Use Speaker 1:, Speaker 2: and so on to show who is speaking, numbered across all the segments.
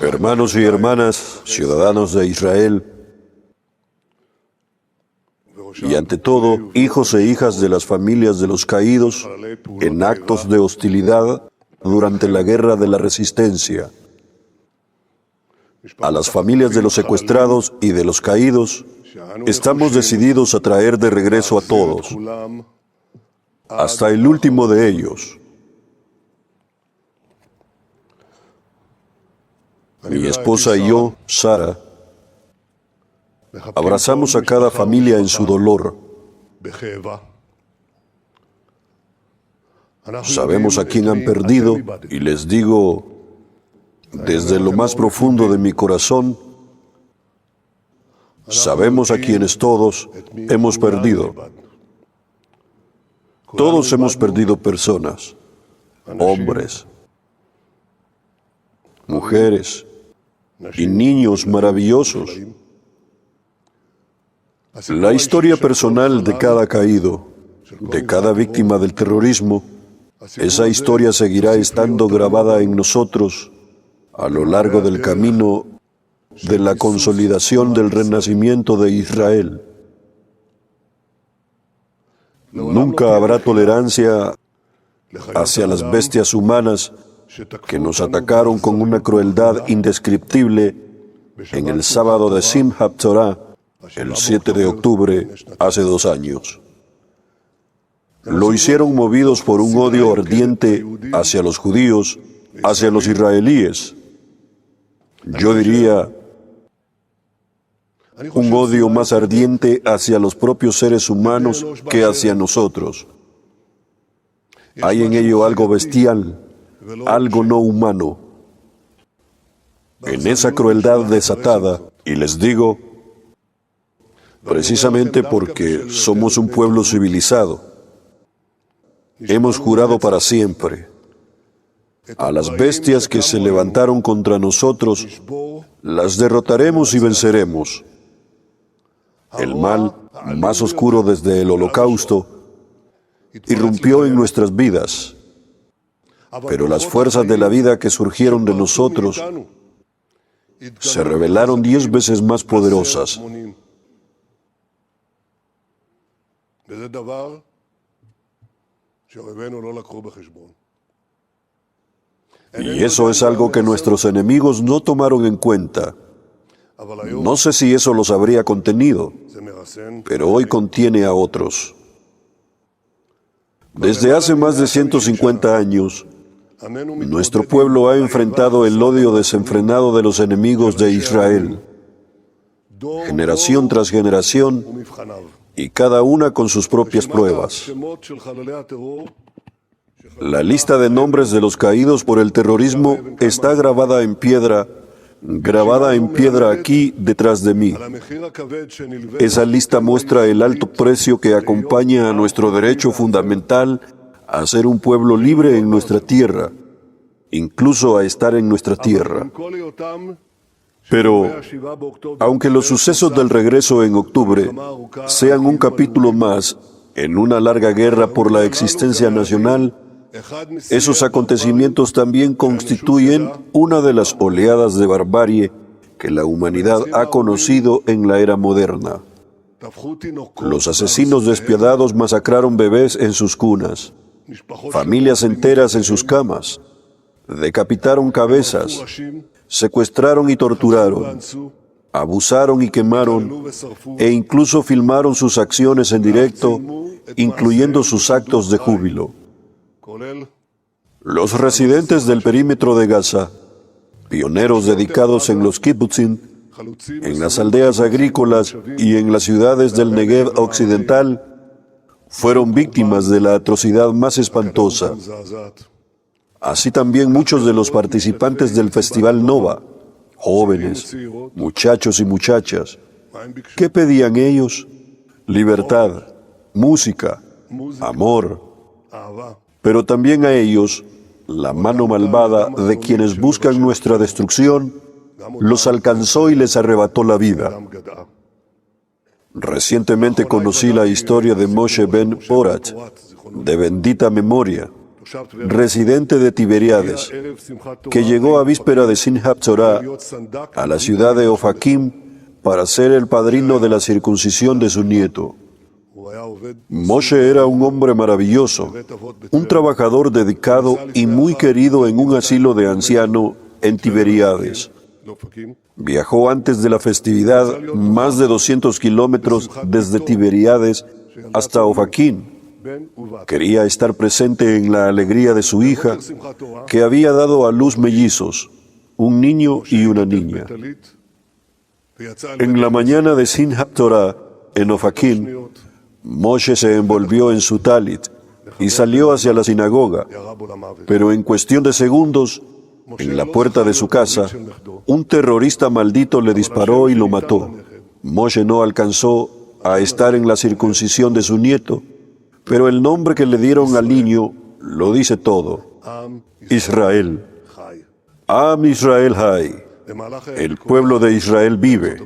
Speaker 1: Hermanos y hermanas, ciudadanos de Israel, y ante todo, hijos e hijas de las familias de los caídos en actos de hostilidad durante la Guerra de la Resistencia, a las familias de los secuestrados y de los caídos, estamos decididos a traer de regreso a todos, hasta el último de ellos. Mi esposa y yo, Sara, abrazamos a cada familia en su dolor. Sabemos a quién han perdido y les digo, desde lo más profundo de mi corazón, sabemos a quienes todos hemos perdido. Todos hemos perdido personas, hombres, mujeres y niños maravillosos. La historia personal de cada caído, de cada víctima del terrorismo, esa historia seguirá estando grabada en nosotros a lo largo del camino de la consolidación del renacimiento de Israel. Nunca habrá tolerancia hacia las bestias humanas que nos atacaron con una crueldad indescriptible en el sábado de Simchat Torah, el 7 de octubre, hace 2 años. Lo hicieron movidos por un odio ardiente hacia los judíos, hacia los israelíes. Yo diría, un odio más ardiente hacia los propios seres humanos que hacia nosotros. Hay en ello algo bestial, algo no humano. En esa crueldad desatada, y les digo, precisamente porque somos un pueblo civilizado, hemos jurado para siempre. A las bestias que se levantaron contra nosotros, las derrotaremos y venceremos. El mal, más oscuro desde el Holocausto, irrumpió en nuestras vidas. Pero las fuerzas de la vida que surgieron de nosotros se revelaron 10 veces más poderosas. Y eso es algo que nuestros enemigos no tomaron en cuenta. No sé si eso los habría contenido, pero hoy contiene a otros. Desde hace más de 150 años, nuestro pueblo ha enfrentado el odio desenfrenado de los enemigos de Israel, generación tras generación, y cada una con sus propias pruebas. La lista de nombres de los caídos por el terrorismo está grabada en piedra aquí detrás de mí. Esa lista muestra el alto precio que acompaña a nuestro derecho fundamental a ser un pueblo libre en nuestra tierra, incluso a estar en nuestra tierra. Pero, aunque los sucesos del regreso en octubre sean un capítulo más en una larga guerra por la existencia nacional, esos acontecimientos también constituyen una de las oleadas de barbarie que la humanidad ha conocido en la era moderna. Los asesinos despiadados masacraron bebés en sus cunas, familias enteras en sus camas, decapitaron cabezas, secuestraron y torturaron, abusaron y quemaron, e incluso filmaron sus acciones en directo, incluyendo sus actos de júbilo. Los residentes del perímetro de Gaza, pioneros dedicados en los kibbutzim, en las aldeas agrícolas y en las ciudades del Negev occidental, fueron víctimas de la atrocidad más espantosa. Así también muchos de los participantes del Festival Nova, jóvenes, muchachos y muchachas. ¿Qué pedían ellos? Libertad, música, amor. Pero también a ellos, la mano malvada de quienes buscan nuestra destrucción, los alcanzó y les arrebató la vida. Recientemente conocí la historia de Moshe ben Porat, de bendita memoria, residente de Tiberíades, que llegó a víspera de Simchat Torah a la ciudad de Ofakim para ser el padrino de la circuncisión de su nieto. Moshe era un hombre maravilloso, un trabajador dedicado y muy querido en un asilo de anciano en Tiberíades. Viajó antes de la festividad más de 200 kilómetros desde Tiberíades hasta Ofakim. Quería estar presente en la alegría de su hija, que había dado a luz mellizos, un niño y una niña. En la mañana de Simchat Torah, en Ofakim, Moshe se envolvió en su talit y salió hacia la sinagoga, pero en cuestión de segundos, en la puerta de su casa, un terrorista maldito le disparó y lo mató. Moshe no alcanzó a estar en la circuncisión de su nieto, pero el nombre que le dieron al niño lo dice todo: Israel. Am Israel Hay. El pueblo de Israel vive.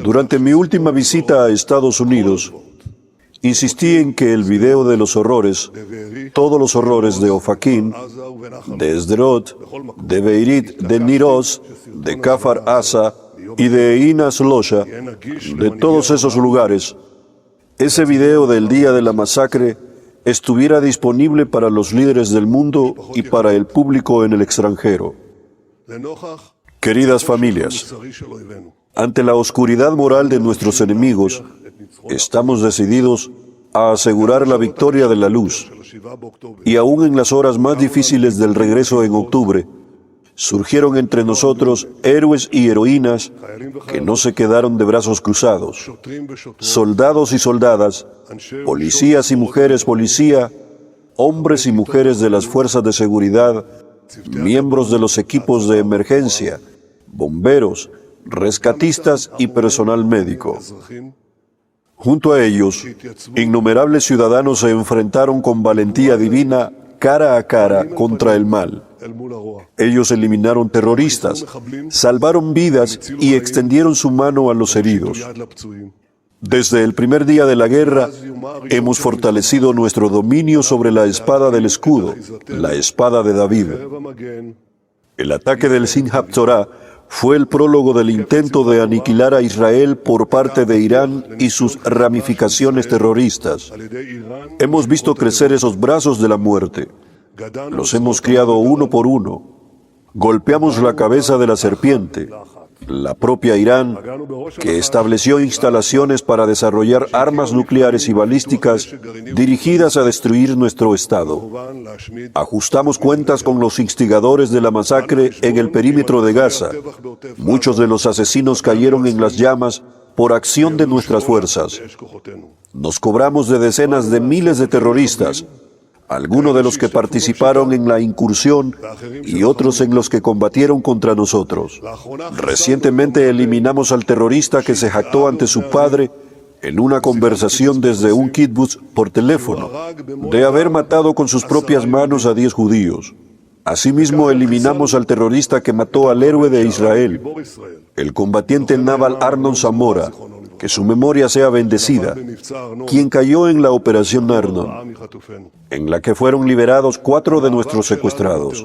Speaker 1: Durante mi última visita a Estados Unidos, insistí en que el video de los horrores, todos los horrores de Ofakim, de Sderot, de Beirit, de Niroz, de Kfar Asa y de Inas Losha, de todos esos lugares, ese video del día de la masacre estuviera disponible para los líderes del mundo y para el público en el extranjero. Queridas familias, ante la oscuridad moral de nuestros enemigos, estamos decididos a asegurar la victoria de la luz. Y aún en las horas más difíciles del regreso en octubre, surgieron entre nosotros héroes y heroínas que no se quedaron de brazos cruzados. Soldados y soldadas, policías y mujeres policía, hombres y mujeres de las fuerzas de seguridad, miembros de los equipos de emergencia, bomberos, rescatistas y personal médico. Junto a ellos, innumerables ciudadanos se enfrentaron con valentía divina cara a cara contra el mal. Ellos eliminaron terroristas, salvaron vidas y extendieron su mano a los heridos. Desde el primer día de la guerra, hemos fortalecido nuestro dominio sobre la espada del escudo, la espada de David. El ataque del Simchat Torah fue el prólogo del intento de aniquilar a Israel por parte de Irán y sus ramificaciones terroristas. Hemos visto crecer esos brazos de la muerte. Los hemos criado uno por uno. Golpeamos la cabeza de la serpiente, la propia Irán, que estableció instalaciones para desarrollar armas nucleares y balísticas dirigidas a destruir nuestro Estado. Ajustamos cuentas con los instigadores de la masacre en el perímetro de Gaza. Muchos de los asesinos cayeron en las llamas por acción de nuestras fuerzas. Nos cobramos de decenas de miles de terroristas, algunos de los que participaron en la incursión y otros en los que combatieron contra nosotros. Recientemente eliminamos al terrorista que se jactó ante su padre en una conversación desde un kibbutz por teléfono, de haber matado con sus propias manos a 10 judíos. Asimismo, eliminamos al terrorista que mató al héroe de Israel, el combatiente naval Arnon Zamora, que su memoria sea bendecida, quien cayó en la operación Arnon, en la que fueron liberados 4 de nuestros secuestrados.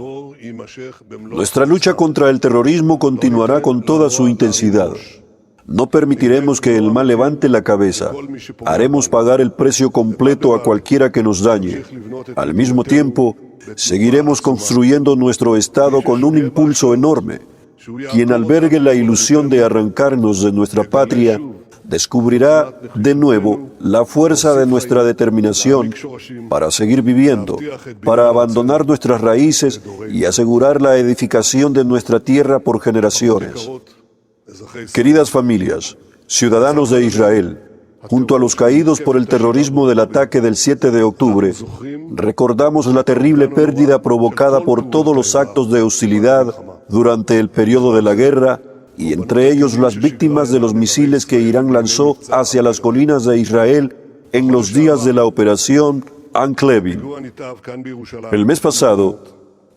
Speaker 1: Nuestra lucha contra el terrorismo continuará con toda su intensidad. No permitiremos que el mal levante la cabeza. Haremos pagar el precio completo a cualquiera que nos dañe. Al mismo tiempo, seguiremos construyendo nuestro Estado con un impulso enorme. Quien albergue la ilusión de arrancarnos de nuestra patria, descubrirá de nuevo la fuerza de nuestra determinación para seguir viviendo, para abandonar nuestras raíces y asegurar la edificación de nuestra tierra por generaciones. Queridas familias, ciudadanos de Israel, junto a los caídos por el terrorismo del ataque del 7 de octubre, recordamos la terrible pérdida provocada por todos los actos de hostilidad durante el periodo de la guerra, y entre ellos las víctimas de los misiles que Irán lanzó hacia las colinas de Israel en los días de la operación Ankh-Levin. El mes pasado,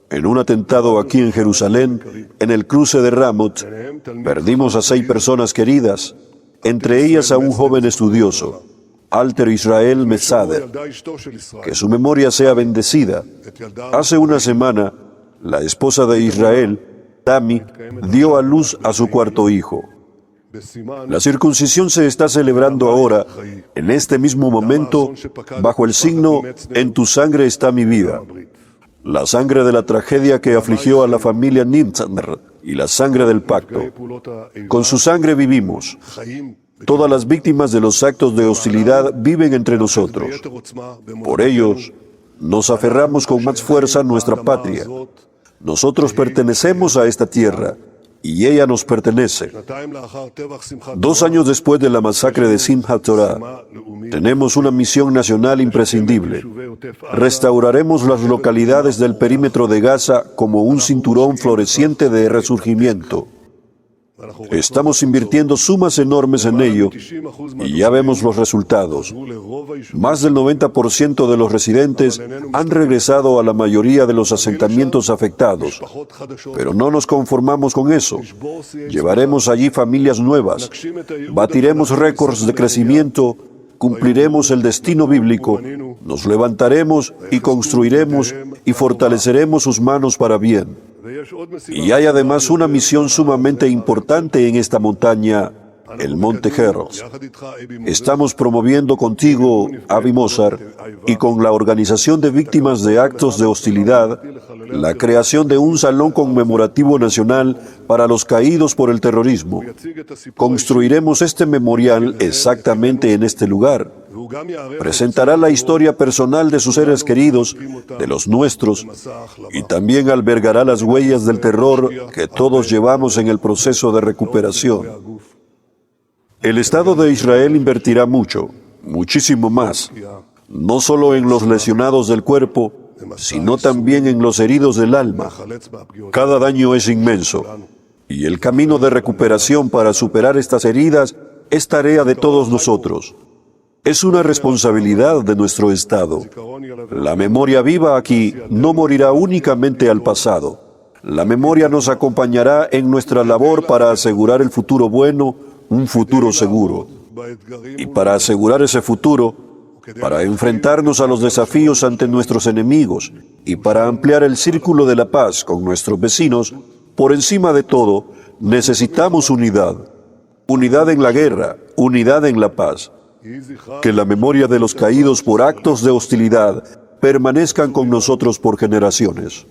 Speaker 1: en un atentado aquí en Jerusalén, en el cruce de Ramot, perdimos a 6 personas queridas, entre ellas a un joven estudioso, Alter Israel Mesader, que su memoria sea bendecida. Hace una semana, la esposa de Israel, Tami, dio a luz a su cuarto hijo. La circuncisión se está celebrando ahora, en este mismo momento, bajo el signo «En tu sangre está mi vida». La sangre de la tragedia que afligió a la familia Nitzner y la sangre del pacto. Con su sangre vivimos. Todas las víctimas de los actos de hostilidad viven entre nosotros. Por ellos, nos aferramos con más fuerza a nuestra patria. Nosotros pertenecemos a esta tierra, y ella nos pertenece. 2 años después de la masacre de Simchat Torah, tenemos una misión nacional imprescindible. Restauraremos las localidades del perímetro de Gaza como un cinturón floreciente de resurgimiento. Estamos invirtiendo sumas enormes en ello y ya vemos los resultados. Más del 90% de los residentes han regresado a la mayoría de los asentamientos afectados. Pero no nos conformamos con eso. Llevaremos allí familias nuevas, batiremos récords de crecimiento, cumpliremos el destino bíblico, nos levantaremos y construiremos y fortaleceremos sus manos para bien. Y hay además una misión sumamente importante en esta montaña, el Monte Herzl. Estamos promoviendo contigo, Avi Mozart, y con la Organización de Víctimas de Actos de Hostilidad, la creación de un salón conmemorativo nacional para los caídos por el terrorismo. Construiremos este memorial exactamente en este lugar. Presentará la historia personal de sus seres queridos, de los nuestros, y también albergará las huellas del terror que todos llevamos en el proceso de recuperación. El Estado de Israel invertirá mucho, muchísimo más, no solo en los lesionados del cuerpo, sino también en los heridos del alma. Cada daño es inmenso, y el camino de recuperación para superar estas heridas es tarea de todos nosotros. Es una responsabilidad de nuestro Estado. La memoria viva aquí no morirá únicamente al pasado. La memoria nos acompañará en nuestra labor para asegurar el futuro bueno, un futuro seguro. Y para asegurar ese futuro, para enfrentarnos a los desafíos ante nuestros enemigos y para ampliar el círculo de la paz con nuestros vecinos, por encima de todo, necesitamos unidad. Unidad en la guerra, unidad en la paz. Que la memoria de los caídos por actos de hostilidad permanezcan con nosotros por generaciones.